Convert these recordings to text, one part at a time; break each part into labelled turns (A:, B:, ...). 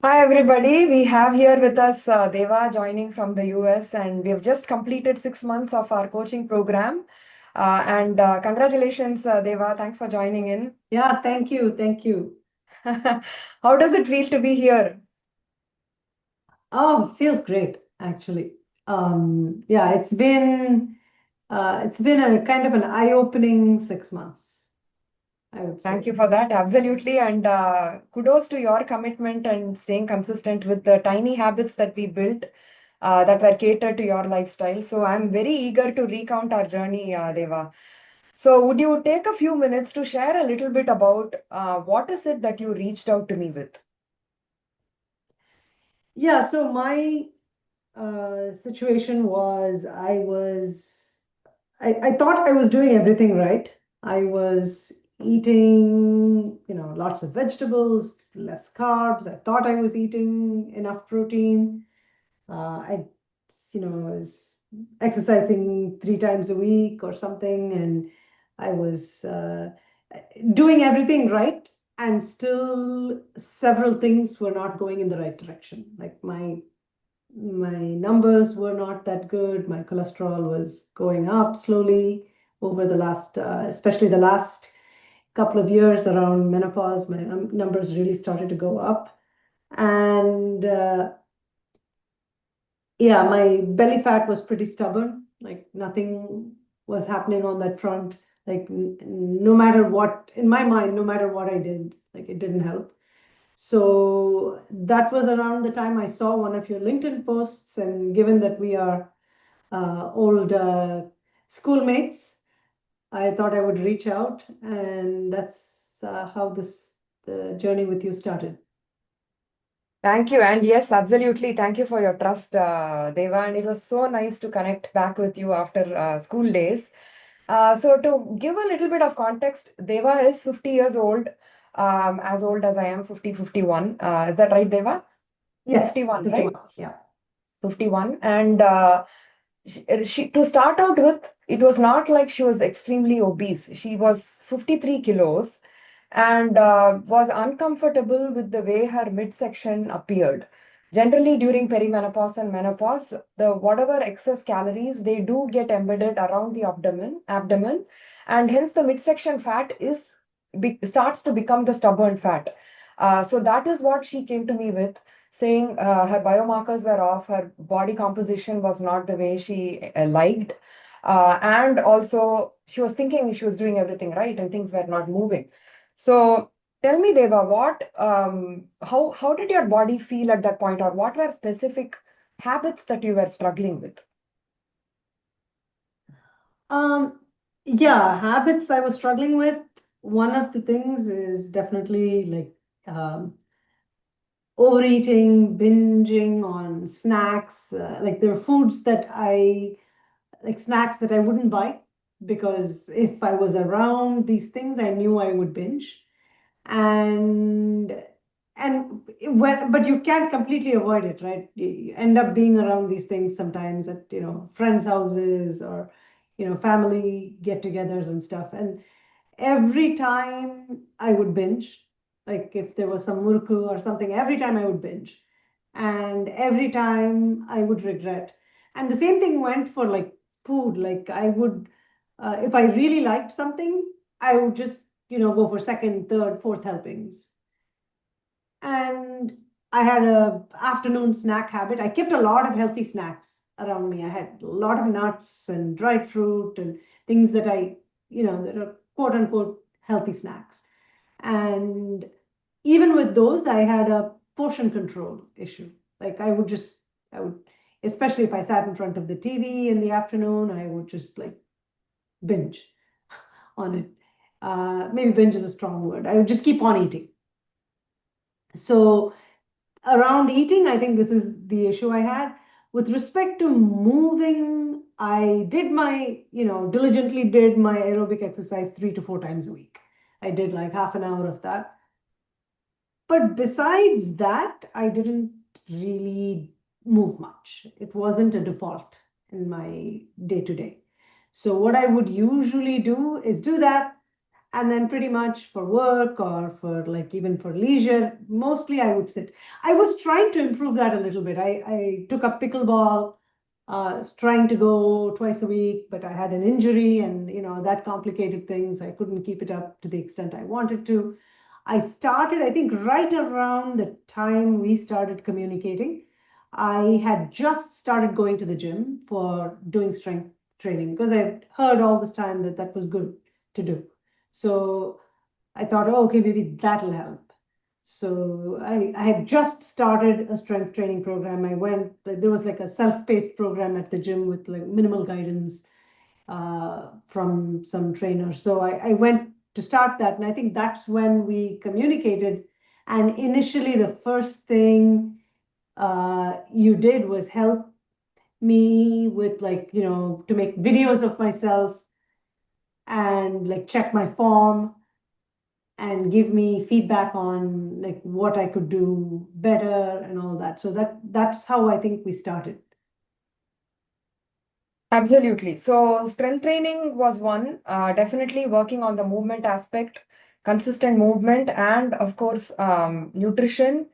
A: Hi, everybody. We have here with us Deva joining from the US, and we have just completed 6 months of our coaching program. And congratulations, Deva. Thanks for joining in.
B: Yeah, thank you. Thank you.
A: How does it feel to be here?
B: Oh, feels great, actually. Yeah, it's been a kind of an eye-opening 6 months, I would
A: Thank
B: say.
A: you for that. Absolutely. And kudos to your commitment and staying consistent with the tiny habits that we built that were catered to your lifestyle. So I'm very eager to recount our journey, Deva. So, would you take a few minutes to share a little bit about what is it that you reached out to me with?
B: Yeah, so my situation was I thought I was doing everything right. I was eating, lots of vegetables, less carbs. I thought I was eating enough protein. I, was exercising 3 times a week or something, and I was doing everything right, and still several things were not going in the right direction. Like my numbers were not that good. My cholesterol was going up slowly over the last, especially the last couple of years around menopause. My numbers really started to go up, and yeah, my belly fat was pretty stubborn. Like nothing was happening on that front. Like no matter what, in my mind, no matter what I did, like it didn't help. So that was around the time I saw one of your LinkedIn posts, and given that we are old schoolmates, I thought I would reach out, and that's how this the journey with you started.
A: Thank you. And yes, absolutely. Thank you for your trust, Deva. And it was so nice to connect back with you after school days. So, to give a little bit of context, Deva is 50 years as old as I am, 50, 51. Is that right, Deva?
B: Yes,
A: 51,
B: 51.
A: right?
B: Yeah.
A: 51. And to start out with, it was not like she was extremely obese. She was 53 kilos and was uncomfortable with the way her midsection appeared. Generally, during perimenopause and menopause, the whatever excess calories they do get embedded around the abdomen, and hence the midsection fat starts to become the stubborn fat. So that is what she came to me with, saying her biomarkers were off, her body composition was not the way she liked, and also she was thinking she was doing everything right and things were not moving. So tell me, Deva, how did your body feel at that point, or what were specific habits that you were struggling with?
B: Um, yeah, habits I was struggling with. One of the things is definitely like overeating, binging on snacks. Like there are foods that like snacks that I wouldn't buy because if I was around these things, I knew I would binge. And but you can't completely avoid it, right? You end up being around these things sometimes at friends' houses or family get-togethers and stuff. And every time I would binge, like if there was some murku or something, every time I would binge, and every time I would regret. And the same thing went for like food. Like I would, if I really liked something, I would just go for second, third, fourth helpings. And I had a afternoon snack habit. I kept a lot of healthy snacks around me. I had a lot of nuts and dried fruit and things that that are quote unquote healthy snacks. And even with those, I had a portion control issue. Like I would, especially if I sat in front of the TV in the afternoon, I would just like binge on it. Maybe binge is a strong word. I would just keep on eating. So around eating, I think this is the issue I had. With respect to moving, I did diligently did my aerobic exercise 3 to 4 times a week. I did like half an hour of that. But besides that, I didn't really move much. It wasn't a default in my day to day. So what I would usually do is do that. And then pretty much for work or for like even for leisure, mostly I would sit. I was trying to improve that a little bit. I took up pickleball, trying to go twice a week, but I had an injury and that complicated things. I couldn't keep it up to the extent I wanted to. I started, I think, right around the time we started communicating. I had just started going to the gym for doing strength training because I heard all this time that that was good to do. So I thought, oh, okay, maybe that'll help. So I had just started a strength training program. I went, there was like a self-paced program at the gym with like minimal guidance from some trainer. So I went to start that. And I think that's when we communicated. And initially, the first thing you did was help me with like, to make videos of myself and like check my form and give me feedback on like what I could do better and all that. So that's how I think we started.
A: Absolutely. So strength training was one, definitely working on the movement aspect, consistent movement, and of course, nutrition,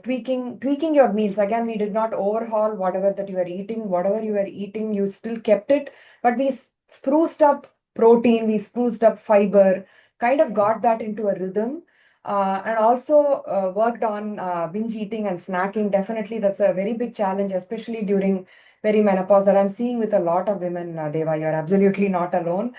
A: tweaking your meals. Again, we did not overhaul whatever that you were eating. Whatever you were eating, you still kept it, but we spruced up protein, we spruced up fiber, kind of got that into a rhythm. And also worked on binge eating and snacking. Definitely, that's a very big challenge, especially during perimenopause that I'm seeing with a lot of women, Deva. You're absolutely not alone.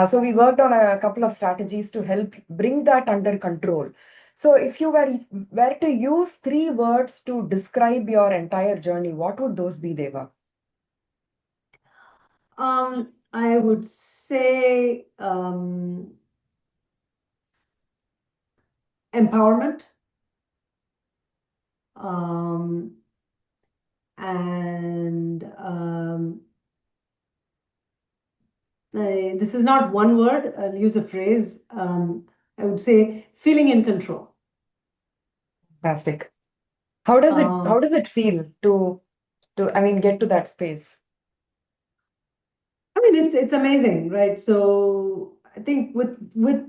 A: So we worked on a couple of strategies to help bring that under control. So if you were to use three words to describe your entire journey, what would those be, Deva?
B: I would say empowerment, um, and this is not one word. I'll use a phrase. I would say feeling in control.
A: Fantastic. How does it
B: Um,
A: how does it feel to I mean get to that space?
B: I mean, it's amazing, right? So I think with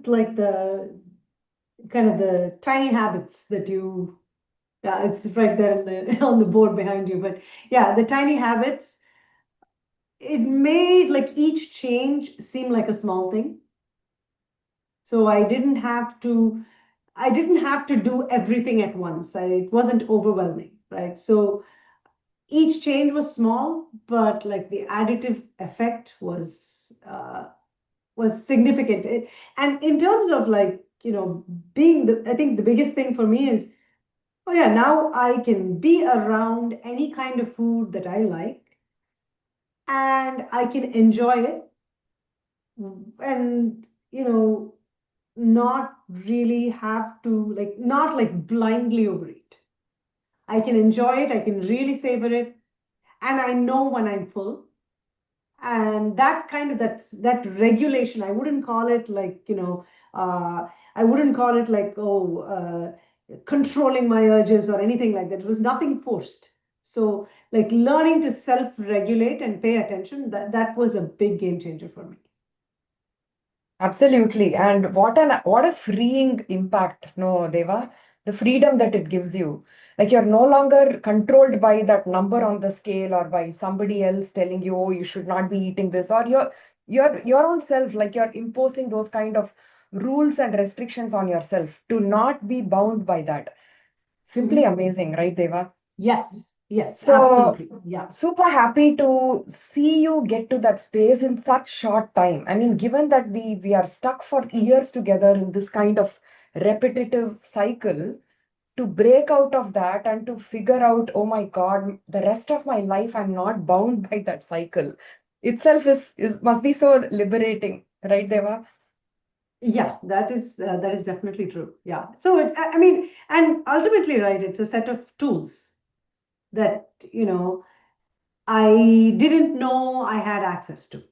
B: like the kind of the tiny habits that you, yeah, it's right there on the on the board behind you. But yeah, the tiny habits, it made like each change seem like a small thing. So I didn't have to do everything at once. It wasn't overwhelming, right? So each change was small, but like the additive effect was significant. And in terms of like, being I think the biggest thing for me is, oh yeah, now I can be around any kind of food that I like and I can enjoy it and, not really have to like, not like blindly overeat. I can enjoy it, I can really savor it, and I know when I'm full. And that kind of that regulation, I wouldn't call it like, I wouldn't call it like, controlling my urges or anything like that. It was nothing forced. So like learning to self-regulate and pay attention, that was a big game changer for me.
A: Absolutely. And what a freeing impact, no, Deva, the freedom that it gives you. Like you're no longer controlled by that number on the scale or by somebody else telling you, oh, you should not be eating this, or your own self, like you're imposing those kind of rules and restrictions on yourself to not be bound by that. Simply
B: Mhm.
A: amazing, right, Deva?
B: Yes, yes,
A: So
B: absolutely. Yeah.
A: super happy to see you get to that space in such short time. I mean, given that we are stuck for years together in this kind of repetitive cycle, to break out of that and to figure out, oh my God, the rest of my life I'm not bound by that cycle itself is must be so liberating, right, Deva?
B: Yeah, that is definitely true. Yeah. So I mean, and ultimately, right, it's a set of tools that, I didn't know I had access to.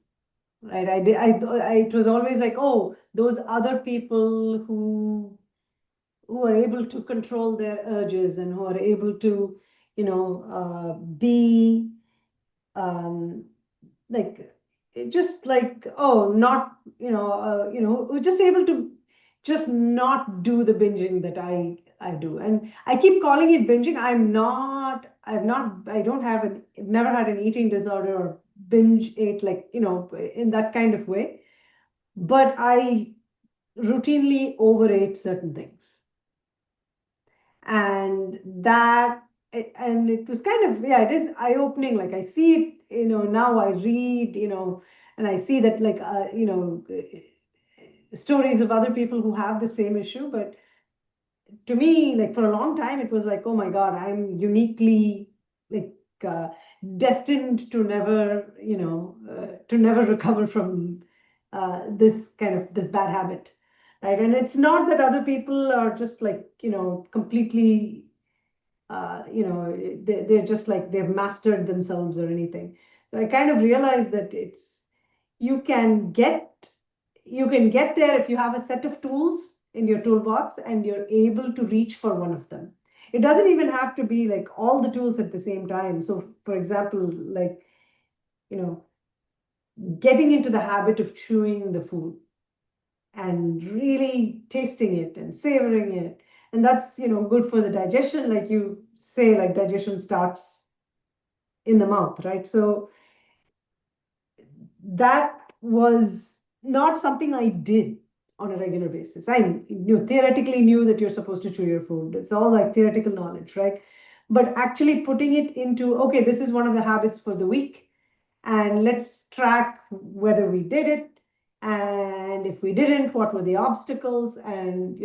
B: Right. It was always like, oh, those other people who are able to control their urges and who are able to, be um, like just like, oh, not, we're just able to just not do the binging that I do. And I keep calling it binging. I don't have I've never had an eating disorder or binge ate, like, in that kind of way. But I routinely overate certain things. And and it was kind of, yeah, it is eye-opening. Like, I see it, now I read, and I see that, like, stories of other people who have the same issue. But to me, like, for a long time, it was like, oh my God, I'm uniquely, like, uh, destined to never, to never recover from this bad habit, right? And it's not that other people are just, like, completely, they're just like they've mastered themselves or anything. So I kind of realized that you can get you can get there if you have a set of tools in your toolbox and you're able to reach for one of them. It doesn't even have to be like all the tools at the same time. So, for example, like, you know getting into the habit of chewing the food and really tasting it and savoring it, and that's, good for the digestion. Like you say, like, digestion starts in the mouth, right? So that was not something I did on a regular basis. I theoretically knew that you're supposed to chew your food. It's all like theoretical knowledge, right? But actually putting it into, okay, this is one of the habits for the week, and let's track whether we did it. And if we didn't, what were the obstacles? And,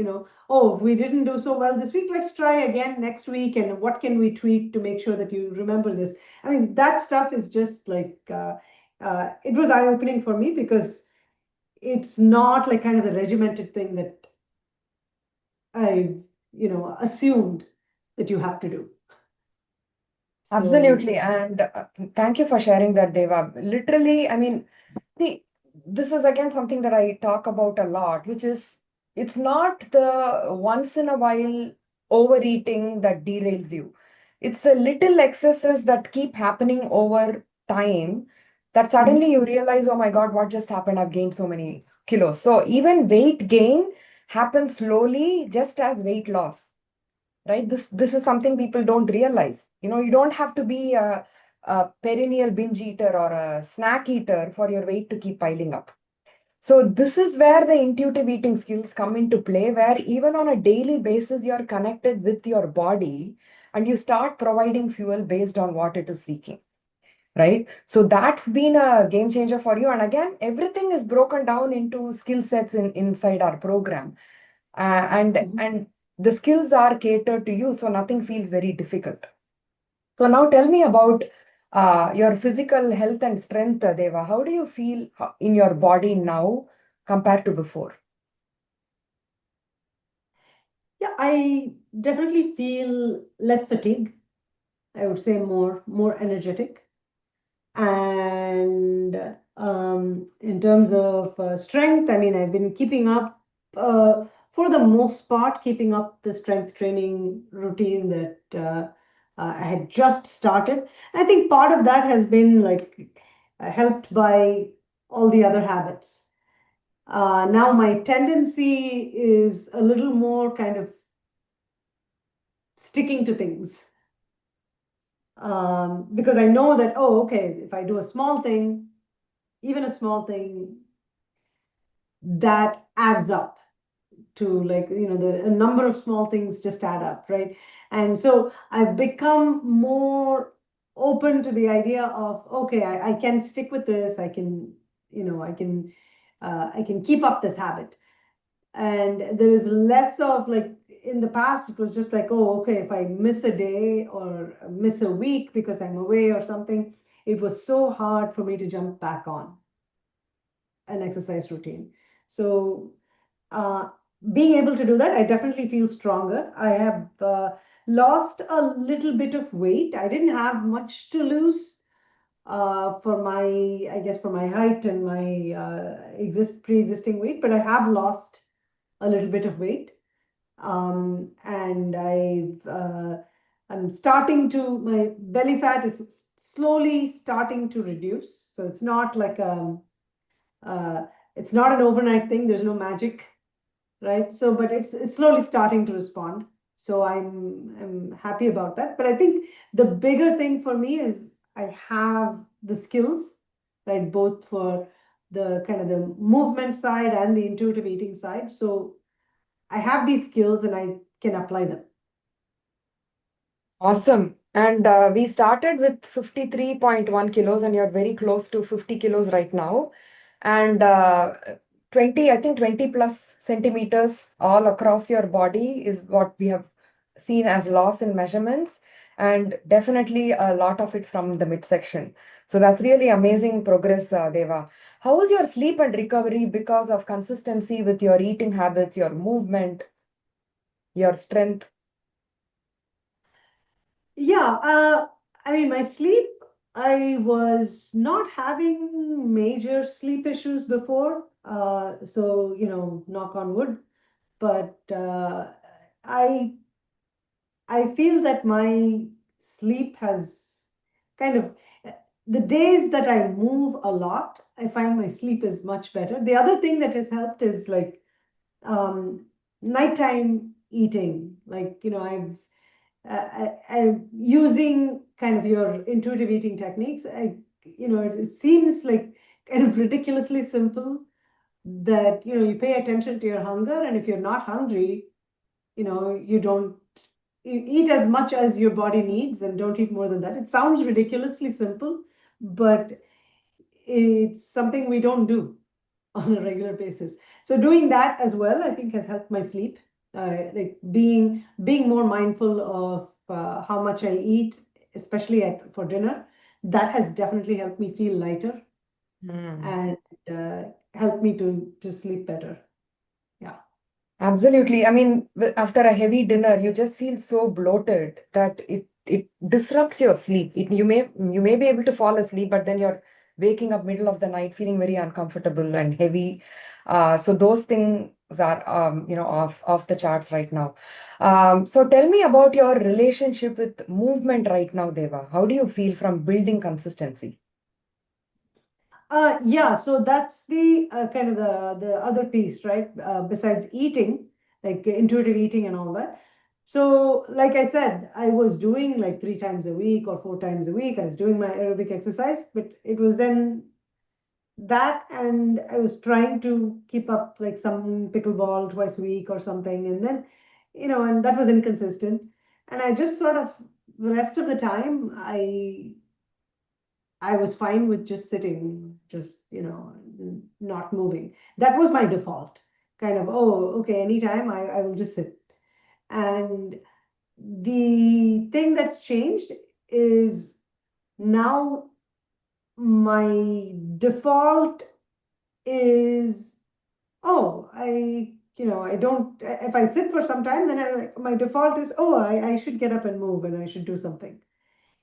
B: oh, if we didn't do so well this week, let's try again next week. And what can we tweak to make sure that you remember this? I mean, that stuff is just like, it was eye-opening for me, because it's not like kind of the regimented thing that I, assumed that you have to do. So,
A: Absolutely. And thank you for sharing that, Deva. Literally, I mean, see, this is again something that I talk about a lot, which is it's not the once in a while overeating that derails you. It's the little excesses that keep happening over time that
B: mhm,
A: suddenly you realize, oh my God, what just happened? I've gained so many kilos. So even weight gain happens slowly, just as weight loss, right? This is something people don't realize. You don't have to be a perennial binge eater or a snack eater for your weight to keep piling up. So this is where the intuitive eating skills come into play, where even on a daily basis you're connected with your body and you start providing fuel based on what it is seeking, right? So that's been a game changer for you. And again, everything is broken down into skill sets inside our program,
B: mhm.
A: and the skills are catered to you, so nothing feels very difficult. So now tell me about your physical health and strength, Deva. How do you feel in your body now compared to before?
B: Yeah, I definitely feel less fatigue. I would say more energetic. And in terms of strength, I mean, I've been keeping up, for the most part, keeping up the strength training routine that I had just started. I think part of that has been like helped by all the other habits. Now my tendency is a little more kind of sticking to things, because I know that, oh, okay, if I do a small thing, even a small thing, that adds up to, like, the a number of small things just add up, right? And so I've become more open to the idea of, okay, I can stick with this. I can, I can keep up this habit. And there is less of, like, in the past it was just like, oh, okay, if I miss a day or miss a week because I'm away or something, it was so hard for me to jump back on an exercise routine. So uh, being able to do that, I definitely feel stronger. I have lost a little bit of weight. I didn't have much to lose, for my, I guess, for my height and my pre-existing weight, but I have lost a little bit of weight. And I'm starting to, my belly fat is slowly starting to reduce. So it's not like uh, it's not an overnight thing. There's no magic, right? So, but it's slowly starting to respond. So I'm happy about that. But I think the bigger thing for me is I have the skills, right? Both for the kind of the movement side and the intuitive eating side. So I have these skills and I can apply them.
A: Awesome. And we started with 53.1 kilos, and you're very close to 50 kilos right now. And 20, I think 20 plus centimeters all across your body is what we have seen as loss in measurements, and definitely a lot of it from the midsection. So that's really amazing progress, Deva. How was your sleep and recovery because of consistency with your eating habits, your movement, your strength?
B: Yeah, I mean, my sleep, I was not having major sleep issues before. So, knock on wood. But I I feel that my sleep has kind of the days that I move a lot, I find my sleep is much better. The other thing that has helped is like nighttime eating. Like, I'm using kind of your intuitive eating techniques. It seems like kind of ridiculously simple that, you pay attention to your hunger, and if you're not hungry, you don't you eat as much as your body needs and don't eat more than that. It sounds ridiculously simple, but it's something we don't do on a regular basis. So doing that as well, I think, has helped my sleep. Like being more mindful of how much I eat, especially for dinner. That has definitely helped me feel lighter
A: Hmm.
B: and helped me to sleep better. Yeah.
A: Absolutely. I mean, after a heavy dinner, you just feel so bloated that it disrupts your sleep. You may be able to fall asleep, but then you're waking up middle of the night feeling very uncomfortable and heavy. So those things are off the charts right now. So tell me about your relationship with movement right now, Deva. How do you feel from building consistency?
B: Yeah, so that's the kind of the other piece, right? Besides eating, like intuitive eating and all that. So, like I said, I was doing like 3 times a week or 4 times a week. I was doing my aerobic exercise, but it was then that, and I was trying to keep up like some pickleball twice a week or something, and then, and that was inconsistent. And I just sort of the rest of the time, I was fine with just sitting, just, not moving. That was my default. Kind of, oh, okay, anytime I will just sit. And the thing that's changed is now my default is, oh, I don't, if I sit for some time, then my default is, oh, I should get up and move and I should do something.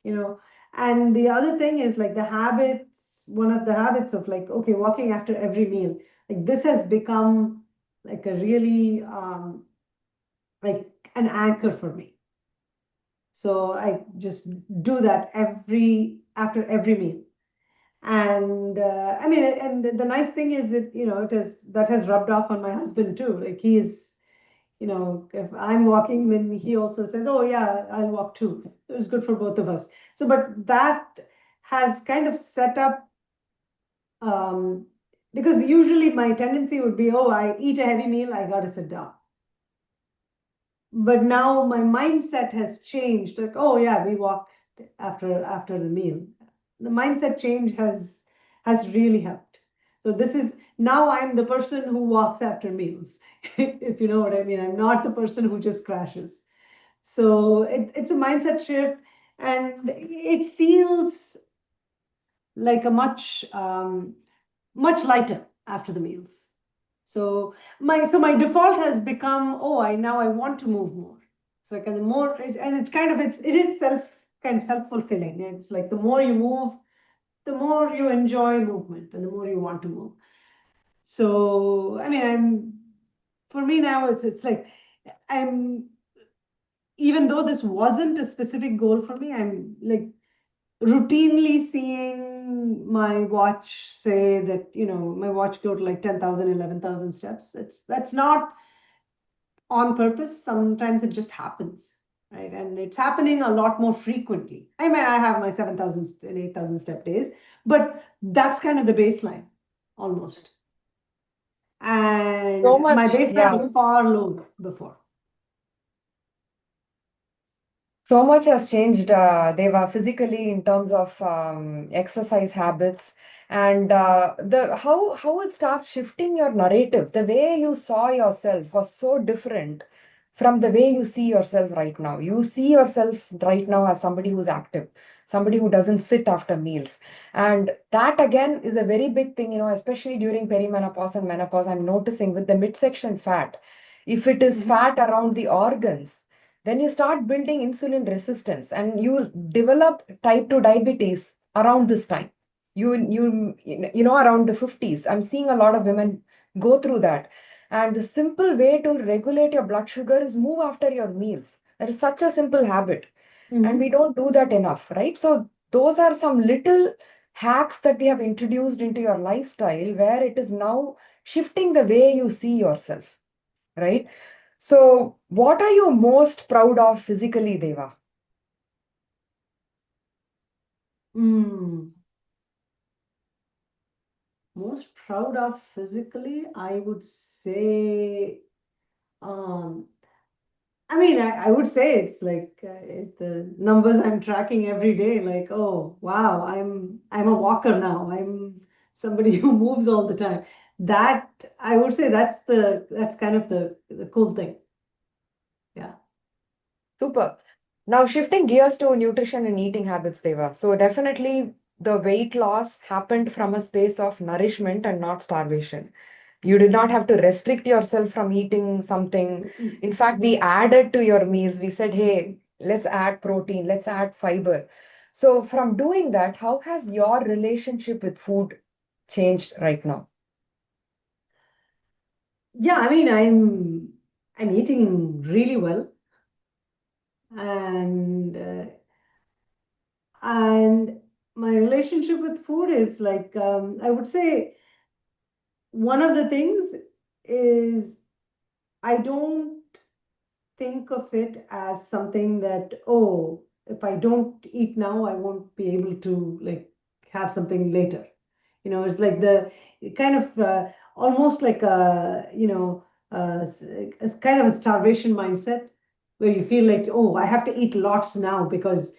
B: you know and the other thing is like the habits, one of the habits of like, okay, walking after every meal, like this has become like a really like an anchor for me. So I just do that every after every meal. And I mean, and the nice thing is that, that has rubbed off on my husband too. Like he's, if I'm walking, then he also says, "Oh yeah, I'll walk too." It was good for both of us. So, but that has kind of set up, um, because usually my tendency would be, "Oh, I eat a heavy meal, I got to sit down." But now my mindset has changed. Like, oh yeah, we walk after the meal. The mindset change has really helped. So this is now I'm the person who walks after meals, if you know what I mean. I'm not the person who just crashes. So it's a mindset shift, and it feels like a much lighter after the meals. So my default has become, oh, I want to move more. So kind of more, and it's kind of it is self-fulfilling. It's like the more you move, the more you enjoy movement, and the more you want to move. So I mean, for me now, it's like I'm even though this wasn't a specific goal for me, I'm like routinely seeing my watch say that, my watch go to like 10,000, 11,000 steps. That's not on purpose. Sometimes it just happens, right? And it's happening a lot more frequently. I mean, I have my 7,000 and 8,000 step days, but that's kind of the baseline almost.
A: So
B: And my
A: much,
B: baseline
A: yeah.
B: was far lower before.
A: So much has changed, Deva, physically in terms of exercise habits and the how it starts shifting your narrative. The way you saw yourself was so different from the way you see yourself right now. You see yourself right now as somebody who's active, somebody who doesn't sit after meals. And that again is a very big thing, especially during perimenopause and menopause. I'm noticing with the midsection fat, if it is
B: Mhm.
A: fat around the organs, then you start building insulin resistance and you develop type 2 diabetes around this time. Around the 50s. I'm seeing a lot of women go through that. And the simple way to regulate your blood sugar is move after your meals. That is such a simple habit. And we
B: Mhm.
A: don't do that enough, right? So those are some little hacks that we have introduced into your lifestyle where it is now shifting the way you see yourself, right? So, what are you most proud of physically, Deva?
B: Mm. Most proud of physically, I would say, um, I mean, I would say it's like the numbers I'm tracking every day. Like, oh wow, I'm a walker now. I'm somebody who moves all the time. That I would say that's kind of the cool thing. Yeah.
A: Super. Now, shifting gears to nutrition and eating habits, Deva. So, definitely the weight loss happened from a space of nourishment and not starvation. You did not have to restrict yourself from eating something.
B: Mm-mm.
A: In fact, we added to your meals. We said, hey, let's add protein, let's add fiber. So, from doing that, how has your relationship with food changed right now?
B: Yeah, I mean, I'm eating really well, and and my relationship with food is like I would say one of the things is I don't think of it as something that, oh, if I don't eat now, I won't be able to like have something later. It's like the kind of almost like a kind of a starvation mindset where you feel like, oh, I have to eat lots now because,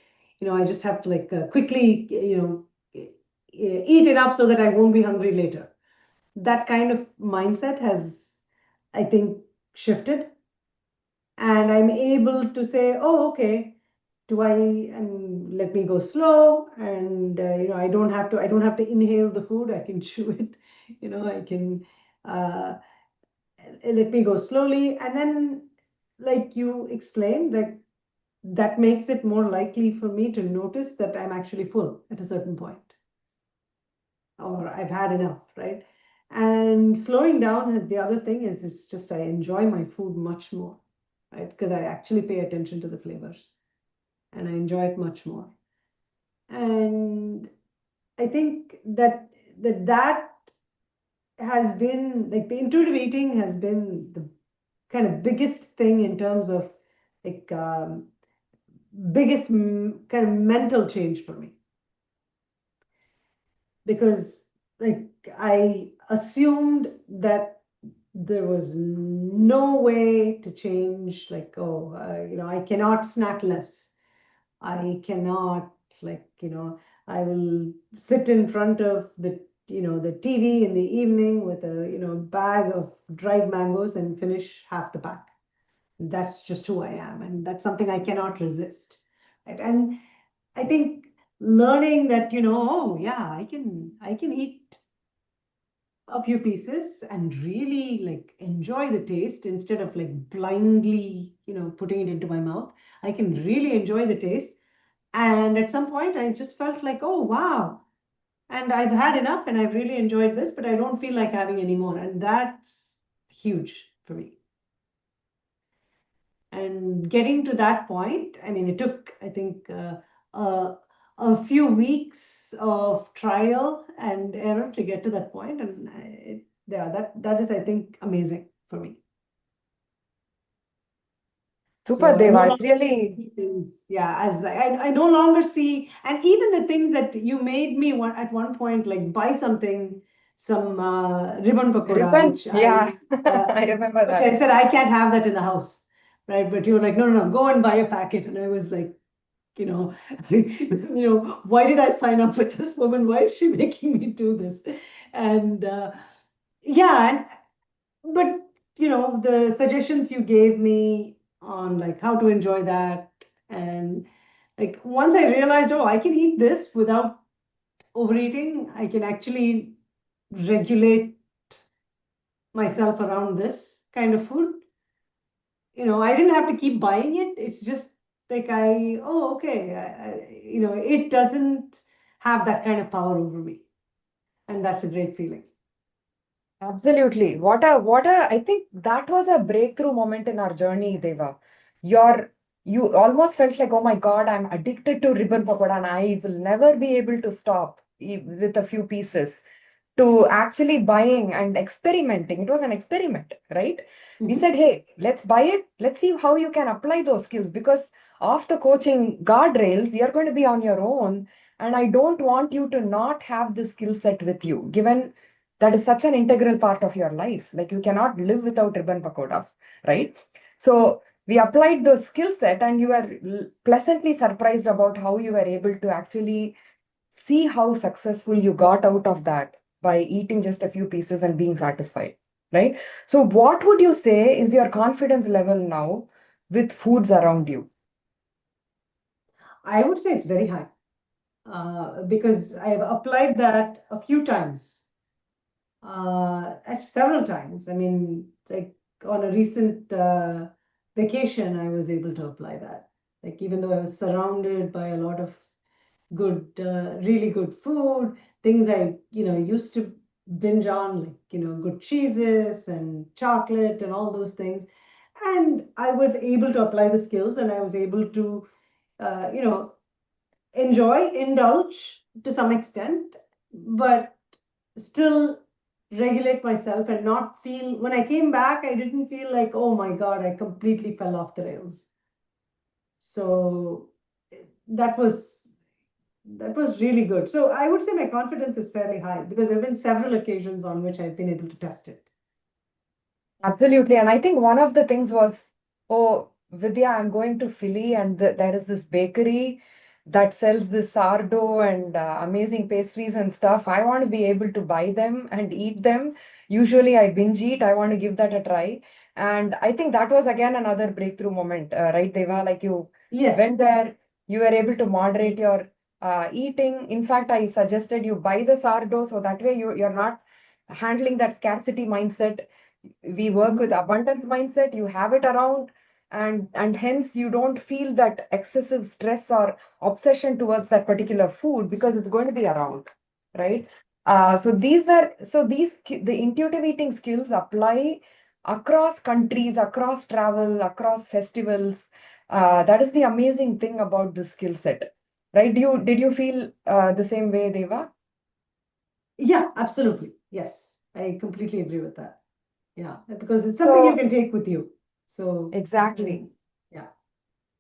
B: I just have to like quickly, eat enough so that I won't be hungry later. That kind of mindset has, I think, shifted, and I'm able to say, oh, okay, do I, and let me go slow, and I don't have to inhale the food. I can chew it. I can uh, let me go slowly, and then, like you explained, like that makes it more likely for me to notice that I'm actually full at a certain point, or I've had enough, right? And slowing down is the other thing is it's just I enjoy my food much more, right? Because I actually pay attention to the flavors and I enjoy it much more. And I think that has been like the intuitive eating has been the kind of biggest thing in terms of like biggest kind of mental change for me, because like I assumed that there was no way to change, like, oh, I cannot snack less. I cannot, like, I will sit in front of the TV in the evening with a, bag of dried mangoes and finish half the pack. That's just who I am. And that's something I cannot resist. Right. And I think learning that, oh yeah, I can eat a few pieces and really like enjoy the taste instead of like blindly, putting it into my mouth. I can really enjoy the taste. And at some point, I just felt like, oh, wow. And I've had enough and I've really enjoyed this, but I don't feel like having any more. And that's huge for me. And getting to that point, I mean, it took, I think, a few weeks of trial and error to get to that point, and yeah, that is, I think, amazing for me.
A: Super,
B: So I no
A: Deva. It's
B: longer
A: really
B: see things, yeah, as I no longer see, and even the things that you made me at one point, like buy something, some ribbon pakoda,
A: ribbon. Yeah,
B: uh,
A: I remember
B: which
A: that.
B: I said I can't have that in the house, right? But you were like, no, no, no, go and buy a packet, and I was like, you know, why did I sign up with this woman? Why is she making me do this? And yeah, but the suggestions you gave me on like how to enjoy that, and like once I realized, oh, I can eat this without overeating, I can actually regulate myself around this kind of food. I didn't have to keep buying it. It's just like oh, okay, it doesn't have that kind of power over me, and that's a great feeling.
A: Absolutely. What a, I think that was a breakthrough moment in our journey, Deva. Your, you almost felt like, oh my God, I'm addicted to ribbon pakoda and I will never be able to stop with a few pieces to actually buying and experimenting. It was an experiment, right? We
B: Mhm.
A: said, hey, let's buy it. Let's see how you can apply those skills because of the coaching guardrails, you're going to be on your own. And I don't want you to not have the skill set with you, given that is such an integral part of your life. Like you cannot live without ribbon pakodas, right? So we applied the skill set, and you were pleasantly surprised about how you were able to actually see how successful you got out of that by eating just a few pieces and being satisfied, right? So, what would you say is your confidence level now with foods around you?
B: I would say it's very high, because I've applied that a few times, several times. I mean, like on a recent vacation, I was able to apply that. Like, even though I was surrounded by a lot of good, really good food, things I, used to binge on, like, good cheeses and chocolate and all those things. And I was able to apply the skills, and I was able to, indulge to some extent, but still regulate myself and not feel, when I came back, I didn't feel like, oh my God, I completely fell off the rails. So that was that was really good. So I would say my confidence is fairly high because there have been several occasions on which I've been able to test it.
A: Absolutely. And I think one of the things was, oh, Vidya, I'm going to Philly and there is this bakery that sells this sourdough and amazing pastries and stuff. I want to be able to buy them and eat them. Usually I binge eat. I want to give that a try. And I think that was again another breakthrough moment, right, Deva? Like you went
B: Yes.
A: there, you were able to moderate your eating. In fact, I suggested you buy the sourdough so that way you're not handling that scarcity mindset. We work with
B: Mhm.
A: abundance mindset. You have it around, and hence you don't feel that excessive stress or obsession towards that particular food because it's going to be around, right? The intuitive eating skills apply across countries, across travel, across festivals. That is the amazing thing about this skill set, right? Did you feel the same way, Deva?
B: Yeah, absolutely. Yes, I completely agree with that. Yeah, because it's something you
A: So
B: can take with you. So,
A: exactly.
B: yeah.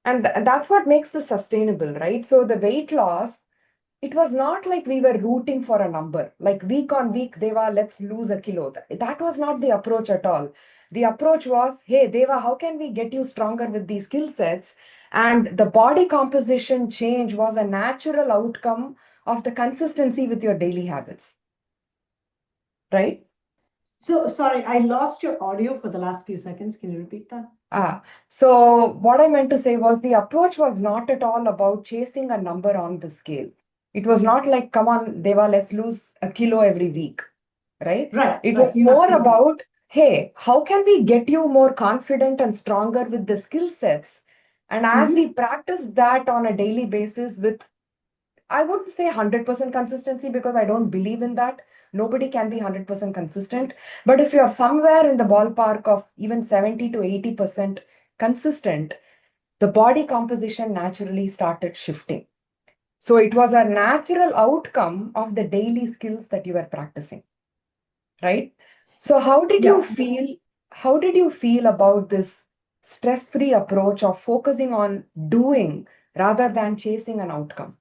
A: And that's what makes this sustainable, right? So the weight loss, it was not like we were rooting for a number, like week on week, Deva, let's lose a kilo. That was not the approach at all. The approach was, hey, Deva, how can we get you stronger with these skill sets? And the body composition change was a natural outcome of the consistency with your daily habits, right?
B: So, sorry, I lost your audio for the last few seconds. Can you repeat that?
A: So what I meant to say was the approach was not at all about chasing a number on the scale. It was not like, come on, Deva, let's lose a kilo every week, right?
B: Right,
A: It
B: right,
A: was more
B: absolutely.
A: about, hey, how can we get you more confident and stronger with the skill sets? And as
B: Mhm.
A: we practice that on a daily basis with, I wouldn't say 100% consistency because I don't believe in that. Nobody can be 100% consistent. But if you're somewhere in the ballpark of even 70 to 80% consistent, the body composition naturally started shifting. So it was a natural outcome of the daily skills that you were practicing, right? So
B: Yeah.
A: how did you feel about this stress-free approach of focusing on doing rather than chasing an outcome?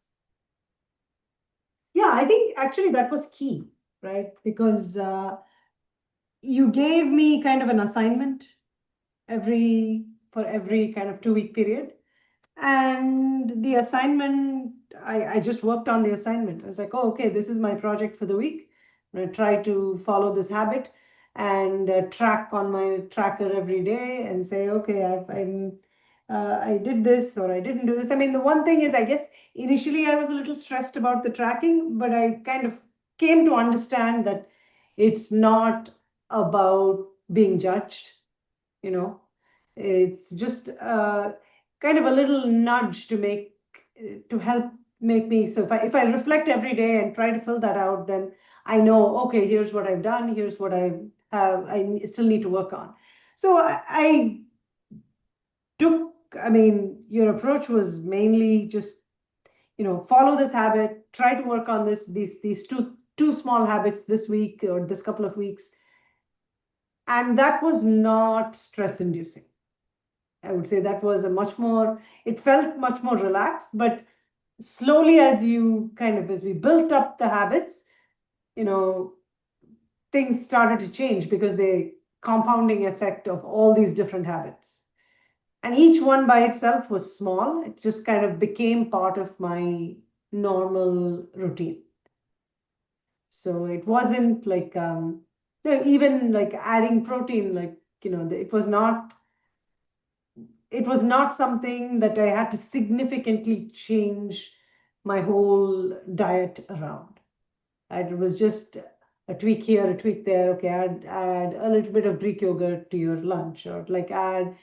B: Yeah, I think actually that was key, right? Because you gave me kind of an assignment every for every kind of 2 week period. And the assignment, I just worked on the assignment. I was like, oh, okay, this is my project for the week. I'm going to try to follow this habit and track on my tracker every day and say, okay, I did this or I didn't do this. I mean, the one thing is, I guess initially I was a little stressed about the tracking, but I kind of came to understand that it's not about being judged, you know. It's just kind of a little nudge to make to help make me. So if I reflect every day and try to fill that out, then I know, okay, here's what I've done, here's what I still need to work on. So I took, I mean, your approach was mainly just, follow this habit, try to work on these two small habits this week or this couple of weeks. And that was not stress inducing. I would say that was it felt much more relaxed, but slowly as we built up the habits, you know, things started to change because the compounding effect of all these different habits. And each one by itself was small. It just kind of became part of my normal routine. So it wasn't like, even like adding protein, like, it was not something that I had to significantly change my whole diet around. Right? It was just a tweak here, a tweak there. Okay, add a little bit of Greek yogurt to your lunch, or like oh,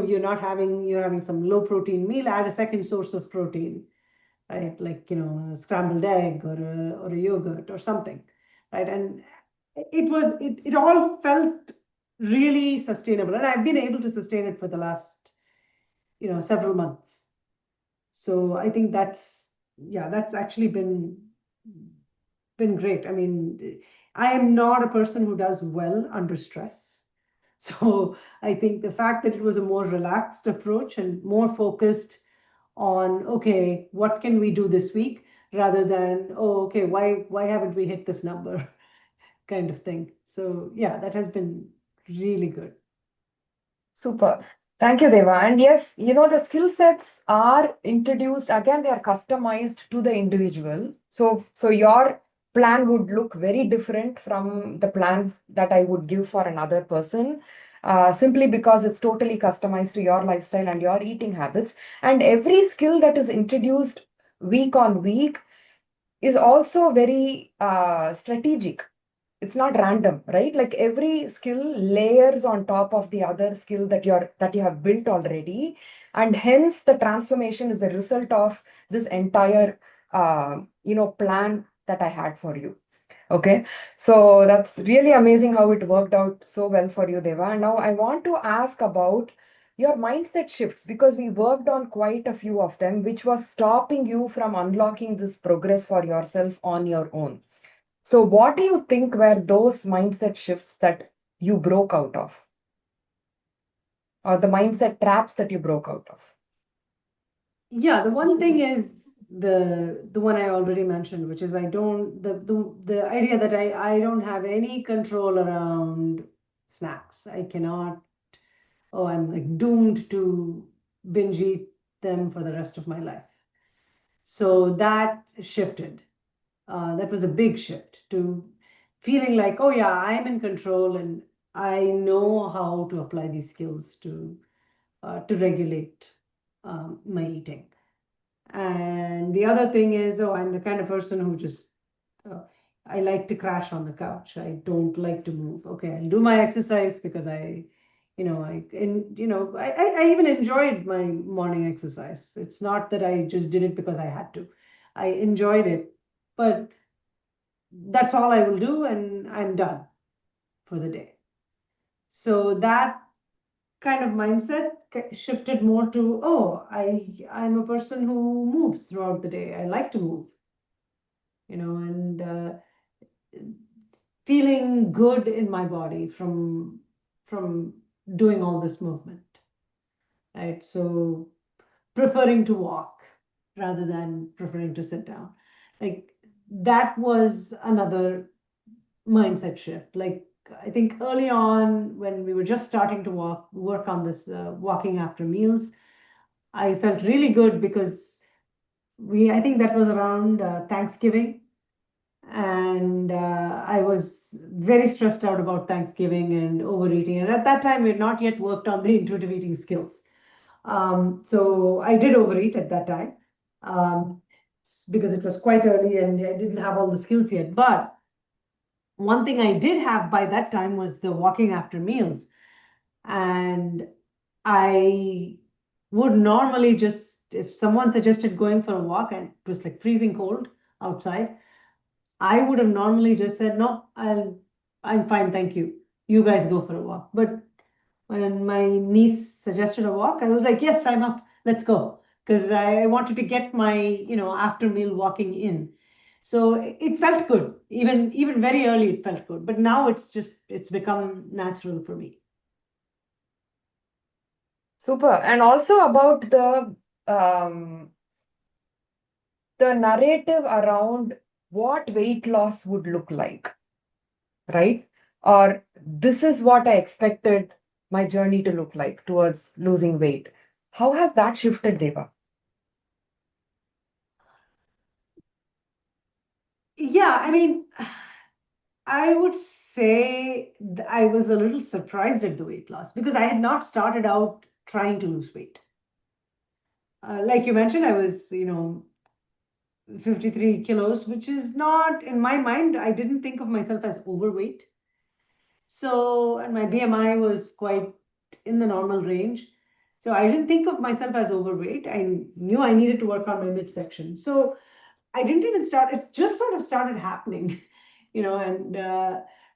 B: you're having some low protein meal, add a second source of protein, right? Like, a scrambled egg or a yogurt or something, right? And it all felt really sustainable, and I've been able to sustain it for the last several months. So I think that's actually been great. I mean, I am not a person who does well under stress. So I think the fact that it was a more relaxed approach and more focused on, okay, what can we do this week, rather than, oh, okay, why haven't we hit this number, kind of thing. So yeah, that has been really good.
A: Super. Thank you, Deva. And yes, the skill sets are introduced, again, they are customized to the individual. So your plan would look very different from the plan that I would give for another person, simply because it's totally customized to your lifestyle and your eating habits. And every skill that is introduced week on week is also very strategic. It's not random, right? Like every skill layers on top of the other skill that you have built already, and hence the transformation is a result of this entire plan that I had for you. Okay, so that's really amazing how it worked out so well for you, Deva. Now I want to ask about your mindset shifts, because we worked on quite a few of them, which was stopping you from unlocking this progress for yourself on your own. So, what do you think were those mindset shifts that you broke out of, or the mindset traps that you broke out of?
B: Yeah, the one thing is the one I already mentioned, which is I don't the idea that I don't have any control around snacks. I cannot, oh, I'm like doomed to binge eat them for the rest of my life. So that shifted. That was a big shift to feeling like, oh yeah, I'm in control and I know how to apply these skills to regulate my eating. And the other thing is, oh, I'm the kind of person who just, uh, I like to crash on the couch. I don't like to move. Okay, I'll do my exercise because I even enjoyed my morning exercise. It's not that I just did it because I had to. I enjoyed it, but that's all I will do, and I'm done for the day. So that kind of mindset shifted more to, oh, I'm a person who moves throughout the day. I like to move, and feeling good in my body from doing all this movement, right? So preferring to walk rather than preferring to sit down. Like that was another mindset shift. Like I think early on when we were just starting to work on this walking after meals, I felt really good because I think that was around Thanksgiving, and I was very stressed out about Thanksgiving and overeating. And at that time, we had not yet worked on the intuitive eating skills. So I did overeat at that time um, because it was quite early and I didn't have all the skills yet. But one thing I did have by that time was the walking after meals. And I would normally just, if someone suggested going for a walk and it was like freezing cold outside, I would have normally just said, no, I'm fine, thank you. You guys go for a walk. But when my niece suggested a walk, I was like, yes, I'm up. Let's go. Because I wanted to get my, after meal walking in. So it felt good. Even very early, it felt good. But now it's become natural for me.
A: Super. And also about um, the narrative around what weight loss would look like, right? Or this is what I expected my journey to look like towards losing weight. How has that shifted, Deva?
B: Yeah, I mean, I would say I was a little surprised at the weight loss because I had not started out trying to lose weight. Like you mentioned, I was, 53 kilos, which is not, in my mind, I didn't think of myself as overweight. So, and my BMI was quite in the normal range. So I didn't think of myself as overweight. I knew I needed to work on my midsection. So I didn't even start, it's just sort of started happening, and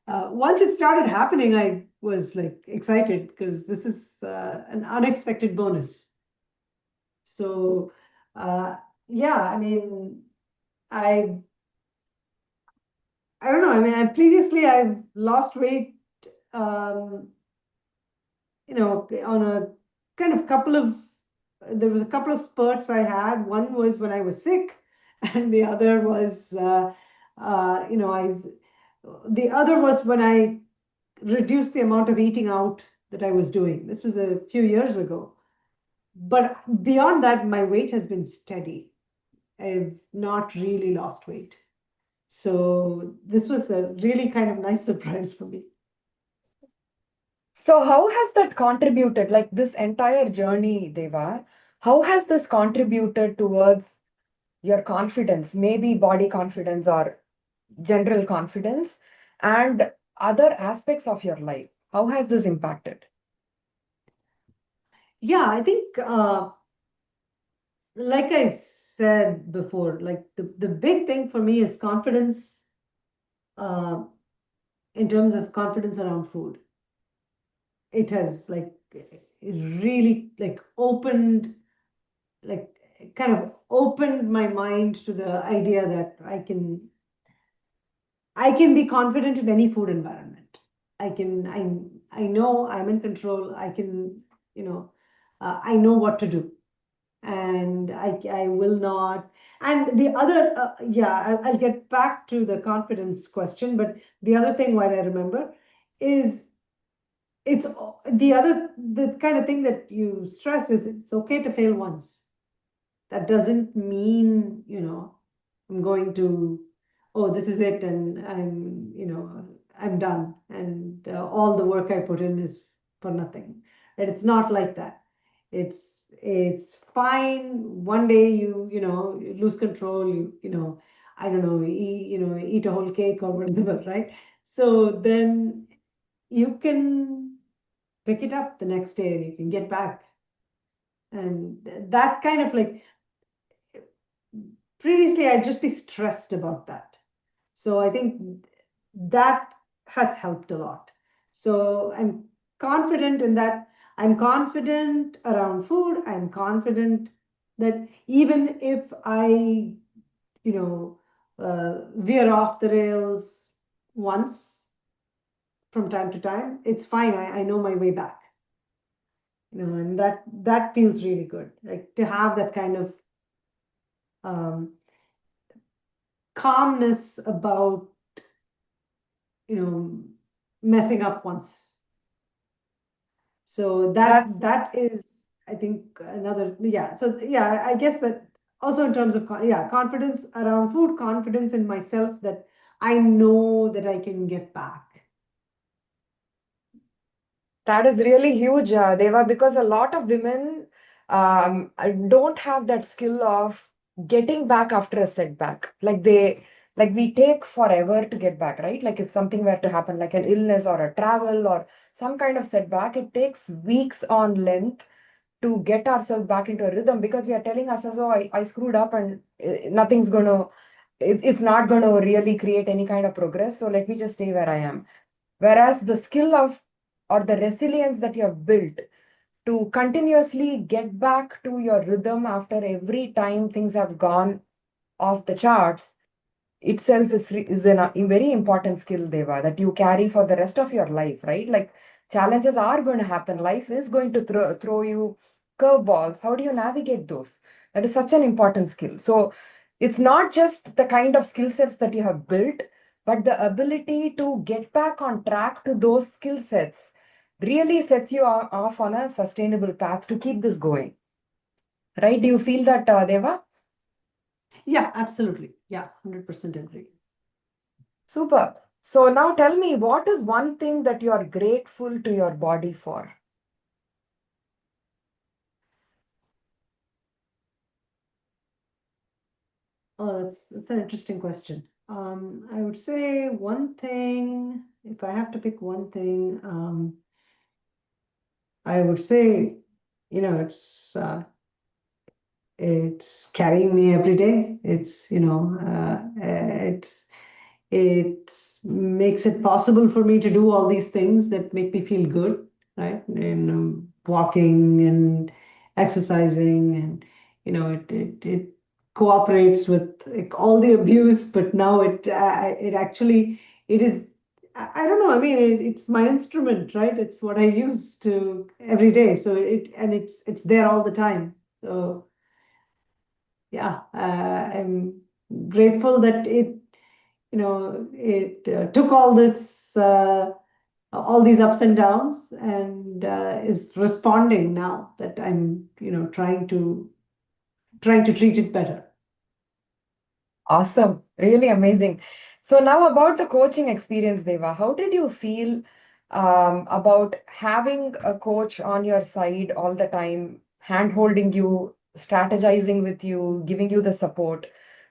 B: once it started happening, I was like excited because this is an unexpected bonus. So, uh, yeah, I mean, I I don't know. I mean, I've lost weight, um, on a kind of there was a couple of spurts I had. One was when I was sick, and the other was, the other was when I reduced the amount of eating out that I was doing. This was a few years ago. But beyond that, my weight has been steady. I've not really lost weight. So this was a really kind of nice surprise for me.
A: So, how has that contributed, like this entire journey, Deva? How has this contributed towards your confidence, maybe body confidence or general confidence, and other aspects of your life? How has this impacted?
B: Yeah, I think, like I said before, like the big thing for me is confidence, uh, in terms of confidence around food. It has like really like like kind of opened my mind to the idea that I can be confident in any food environment. I know I'm in control. I know what to do, and I will not. And the other, yeah, I'll get back to the confidence question, but the other thing what I remember is it's the kind of thing that you stressed is it's okay to fail once. That doesn't mean, I'm going to, oh, this is it, and I'm done, and all the work I put in is for nothing. And it's not like that. It's fine. One day you lose control. I don't know, eat a whole cake or whatever, right? So then you can pick it up the next day and you can get back. And that kind of like previously I'd just be stressed about that. So I think that has helped a lot. So I'm confident in that. I'm confident around food. I'm confident that even if I, you know, veer off the rails once from time to time, it's fine. I know my way back. And that feels really good. Like to have that kind of um, calmness about, you know, messing up once. So
A: That's
B: that is, I think, another, yeah. So yeah, I guess that also in terms of yeah, confidence around food, confidence in myself that I know that I can get back.
A: That is really huge, Deva, because a lot of women don't have that skill of getting back after a setback. Like we take forever to get back, right? Like if something were to happen, like an illness or a travel or some kind of setback, it takes weeks on length to get ourselves back into a rhythm because we are telling ourselves, oh, I screwed up and nothing's going to, it's not going to really create any kind of progress. So let me just stay where I am. Whereas the skill of or the resilience that you have built to continuously get back to your rhythm after every time things have gone off the charts itself is a very important skill, Deva, that you carry for the rest of your life, right? Like challenges are going to happen. Life is going to throw you curveballs. How do you navigate those? That is such an important skill. So it's not just the kind of skill sets that you have built, but the ability to get back on track to those skill sets really sets you off on a sustainable path to keep this going. Right? Do you feel that, Deva?
B: Yeah, absolutely. Yeah, 100% agree.
A: Super. So now tell me, what is one thing that you are grateful to your body for?
B: Oh, that's an interesting question. I would say one thing, if I have to pick one thing, I would say, it's carrying me every day. It makes it possible for me to do all these things that make me feel good, right? And walking and exercising, and it cooperates with like, all the abuse, but now it actually it is. I don't know. I mean, it's my instrument, right? It's what I use to every day. So it's there all the time. So yeah, I'm grateful that it took all these ups and downs and is responding now that I'm, trying to treat it better.
A: Awesome. Really amazing. So now about the coaching experience, Deva, how did you feel about having a coach on your side all the time, hand holding you, strategizing with you, giving you the support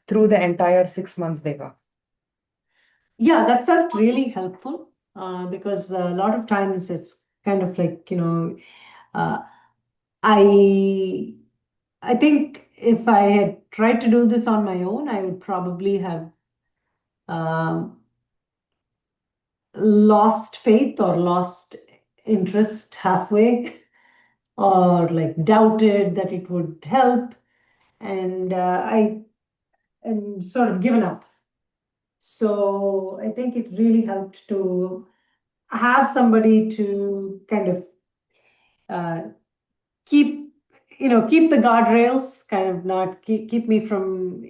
A: through the entire 6 months, Deva?
B: Yeah, that felt really helpful because a lot of times it's kind of like, uh, I I think if I had tried to do this on my own, I would probably have um, lost faith or lost interest halfway, or like doubted that it would help, and I and sort of given up. So I think it really helped to have somebody to kind of uh, keep keep the guardrails, kind of not keep me from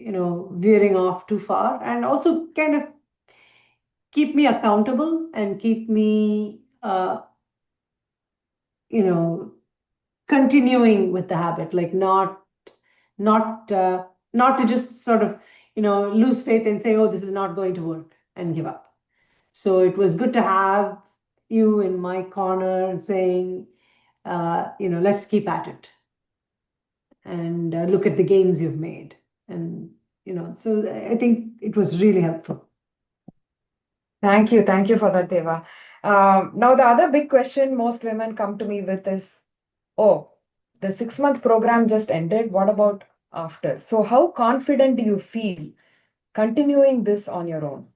B: veering off too far, and also kind of keep me accountable and keep me you know continuing with the habit, like not not to just sort of lose faith and say, oh, this is not going to work, and give up. So it was good to have you in my corner and saying, let's keep at it and look at the gains you've made. And so I think it was really helpful.
A: Thank you. Thank you for that, Deva. Now, the other big question most women come to me with is, oh, the 6 month program just ended. What about after? So, how confident do you feel continuing this on your own?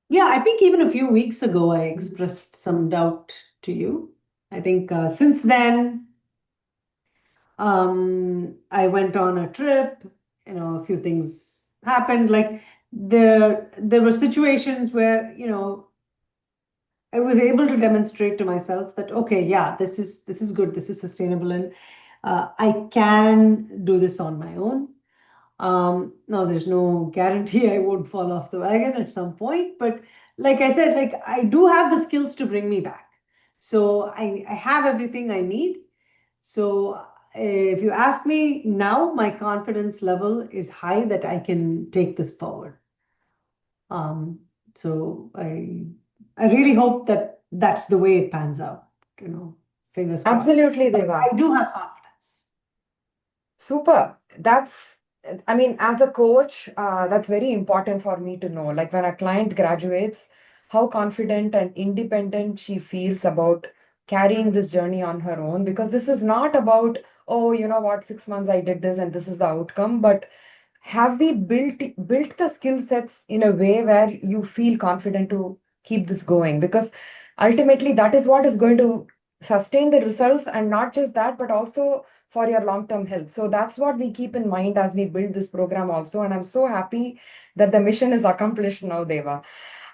B: Yeah, I think even a few weeks ago I expressed some doubt to you, I think since then, I went on a trip, a few things happened. Like there were situations where, I was able to demonstrate to myself that, okay, yeah, this is good, this is sustainable, and I can do this on my own. Now there's no guarantee I won't fall off the wagon at some point, but like I said, like I do have the skills to bring me back. So I have everything I need. So if you ask me now, my confidence level is high that I can take this forward. Um, so I really hope that that's the way it pans out. Fingers crossed.
A: Absolutely,
B: But
A: Deva.
B: I do have confidence.
A: Super. I mean, as a coach, that's very important for me to know. Like when a client graduates, how confident and independent she feels about carrying this journey on her own. Because this is not about, oh, you know what, 6 months I did this and this is the outcome. But have we built the skill sets in a way where you feel confident to keep this going? Because ultimately, that is what is going to sustain the results, and not just that, but also for your long-term health. So that's what we keep in mind as we build this program also. And I'm so happy that the mission is accomplished now, Deva.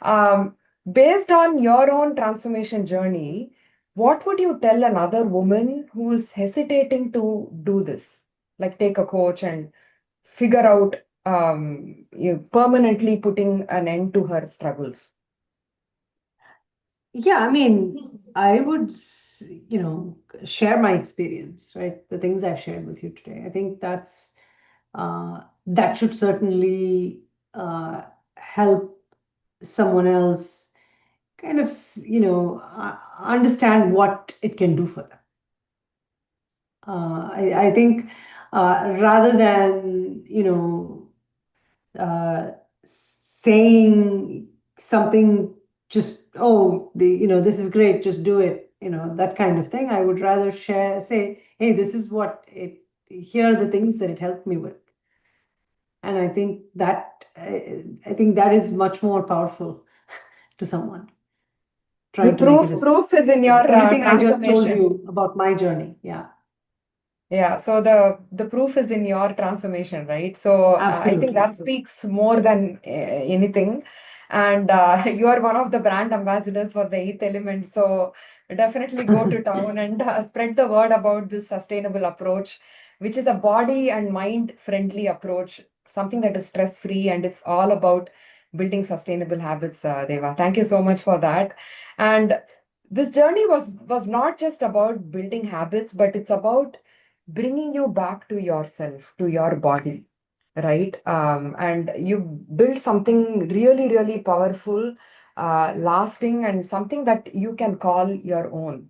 A: Um, Based on your own transformation journey, what would you tell another woman who is hesitating to do this? Like take a coach and figure out you permanently putting an end to her struggles.
B: Yeah, I mean, I would, share my experience, right? The things I've shared with you today. I think that should certainly help someone else kind of, understand what it can do for them. I think rather than, saying something just, oh, this is great, just do it, that kind of thing. I would rather say, hey, this is here are the things that it helped me with. And I think that is much more powerful to someone
A: The
B: trying to make a
A: proof
B: decision.
A: proof is in
B: So
A: your
B: everything I just told
A: transformation.
B: you about my journey, yeah,
A: Yeah, so the proof is in your transformation, right? So I think
B: absolutely.
A: that speaks more than anything. And you are one of the brand ambassadors for the eighth element. So definitely go to town and spread the word about this sustainable approach, which is a body and mind friendly approach, something that is stress free, and it's all about building sustainable habits, Deva. Thank you so much for that. And this journey was not just about building habits, but it's about bringing you back to yourself, to your body, right? And you build something really, really powerful, lasting, and something that you can call your own.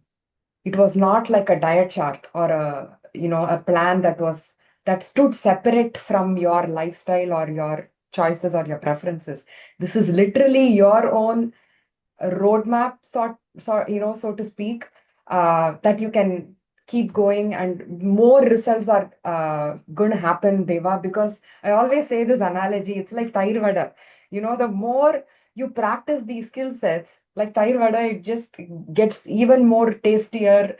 A: It was not like a diet chart or a plan that stood separate from your lifestyle or your choices or your preferences. This is literally your own roadmap, so to speak, that you can keep going, and more results are going to happen, Deva, because I always say this analogy. It's like tair vada. The more you practice these skill sets, like tair vada, it just gets even more tastier,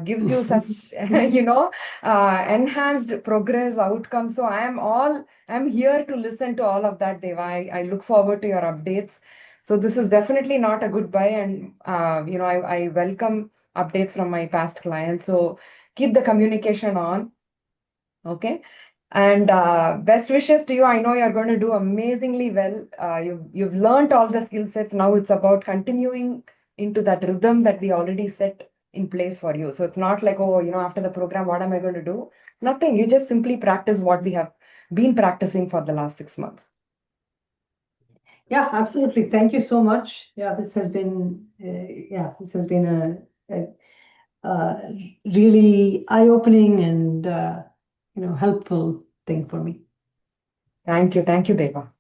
A: gives you such, enhanced progress outcomes. So I'm here to listen to all of that, Deva. I look forward to your updates. So this is definitely not a goodbye, and I welcome updates from my past clients. So keep the communication on, okay? And best wishes to you. I know you're going to do amazingly well. You've learned all the skill sets. Now it's about continuing into that rhythm that we already set in place for you. So it's not like, oh, after the program, what am I going to do? Nothing. You just simply practice what we have been practicing for the last 6 months.
B: Yeah, absolutely. Thank you so much. Yeah, this has been a really eye-opening and helpful thing for me.
A: Thank you. Thank you, Deva.